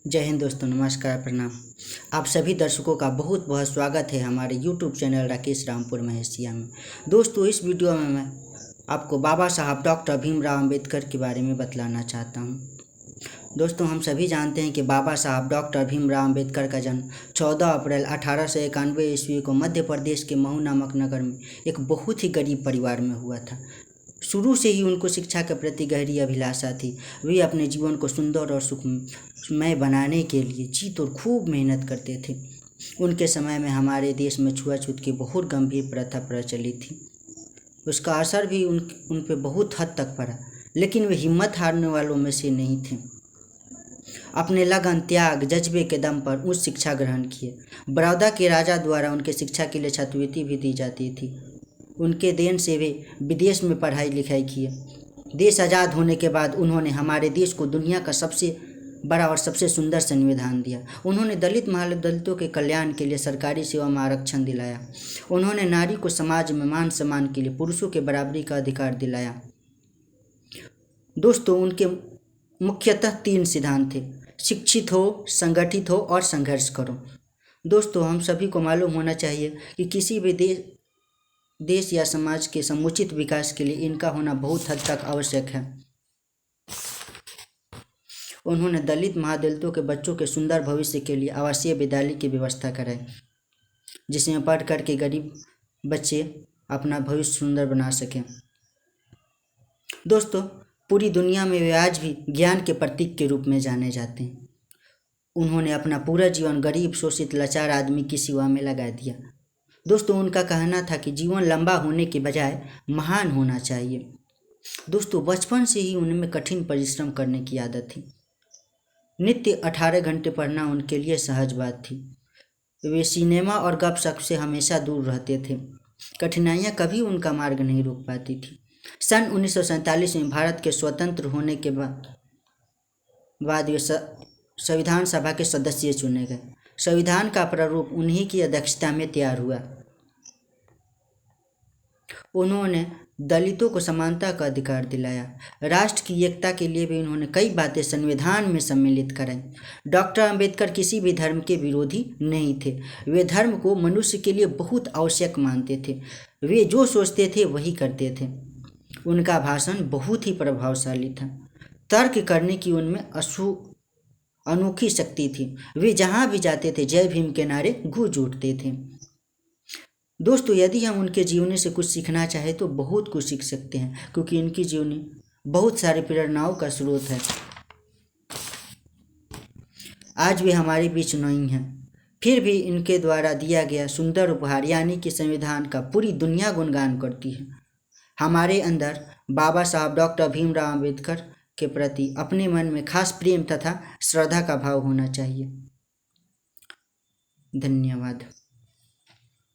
जय हिंद दोस्तों, नमस्कार, प्रणाम। आप सभी दर्शकों का बहुत बहुत स्वागत है हमारे YouTube चैनल राकेश रामपुर महेशिया में। दोस्तों, इस वीडियो में मैं आपको बाबा साहब डॉक्टर भीमराव अंबेडकर के बारे में बतलाना चाहता हूँ। दोस्तों, हम सभी जानते हैं कि बाबा साहब डॉक्टर भीमराव अंबेडकर का जन्म 14 अप्रैल 1891 ईस्वी को मध्य प्रदेश के महू नामक नगर में एक बहुत ही गरीब परिवार में हुआ था। शुरू से ही उनको शिक्षा के प्रति गहरी अभिलाषा थी। वे अपने जीवन को सुंदर और सुखमय बनाने के लिए जी तोड़ खूब मेहनत करते थे। उनके समय में हमारे देश में छुआछूत की बहुत गंभीर प्रथा प्रचलित थी। उसका असर भी उन पे बहुत हद तक पड़ा, लेकिन वे हिम्मत हारने वालों में से नहीं थे। अपने लगन, त्याग, जज्बे के दम पर उच्च शिक्षा ग्रहण किए। बड़ौदा के राजा द्वारा उनके शिक्षा के लिए छात्रवृत्ति भी दी जाती थी। उनके देन से वे विदेश में पढ़ाई लिखाई किए। देश आज़ाद होने के बाद उन्होंने हमारे देश को दुनिया का सबसे बड़ा और सबसे सुंदर संविधान दिया। उन्होंने दलित महादलितों के कल्याण के लिए सरकारी सेवा में आरक्षण दिलाया। उन्होंने नारी को समाज में मान सम्मान के लिए पुरुषों के बराबरी का अधिकार दिलाया। दोस्तों, उनके मुख्यतः 3 सिद्धांत थे: शिक्षित हो, संगठित हो और संघर्ष करो। दोस्तों, हम सभी को मालूम होना चाहिए कि किसी भी देश या समाज के समुचित विकास के लिए इनका होना बहुत हद तक आवश्यक है। उन्होंने दलित महादलितों के बच्चों के सुंदर भविष्य के लिए आवासीय विद्यालय की व्यवस्था कराई, जिसमें पढ़ कर के गरीब बच्चे अपना भविष्य सुंदर बना सकें। दोस्तों, पूरी दुनिया में वे आज भी ज्ञान के प्रतीक के रूप में जाने जाते हैं। उन्होंने अपना पूरा जीवन गरीब, शोषित, लाचार आदमी की सेवा में लगा दिया। दोस्तों, उनका कहना था कि जीवन लंबा होने के बजाय महान होना चाहिए। दोस्तों, बचपन से ही उनमें कठिन परिश्रम करने की आदत थी। नित्य 18 घंटे पढ़ना उनके लिए सहज बात थी। वे सिनेमा और गपशप से हमेशा दूर रहते थे। कठिनाइयाँ कभी उनका मार्ग नहीं रोक पाती थी। सन 1947 में भारत के स्वतंत्र होने के बाद वे संविधान सभा के सदस्य चुने गए। संविधान का प्रारूप उन्हीं की अध्यक्षता में तैयार हुआ। उन्होंने दलितों को समानता का अधिकार दिलाया। राष्ट्र की एकता के लिए भी उन्होंने कई बातें संविधान में सम्मिलित कराई। डॉक्टर अंबेडकर किसी भी धर्म के विरोधी नहीं थे। वे धर्म को मनुष्य के लिए बहुत आवश्यक मानते थे। वे जो सोचते थे वही करते थे। उनका भाषण बहुत ही प्रभावशाली था। तर्क करने की उनमें अनोखी शक्ति थी। वे जहाँ भी जाते थे जय भीम के नारे गूंज उठते थे। दोस्तों, यदि हम उनके जीवनी से कुछ सीखना चाहें तो बहुत कुछ सीख सकते हैं, क्योंकि इनकी जीवनी बहुत सारी प्रेरणाओं का स्रोत है। आज वे हमारे बीच नहीं हैं, फिर भी इनके द्वारा दिया गया सुंदर उपहार यानी कि संविधान का पूरी दुनिया गुणगान करती है। हमारे अंदर बाबा साहब डॉक्टर भीमराव अंबेडकर के प्रति अपने मन में खास प्रेम तथा श्रद्धा का भाव होना चाहिए। धन्यवाद।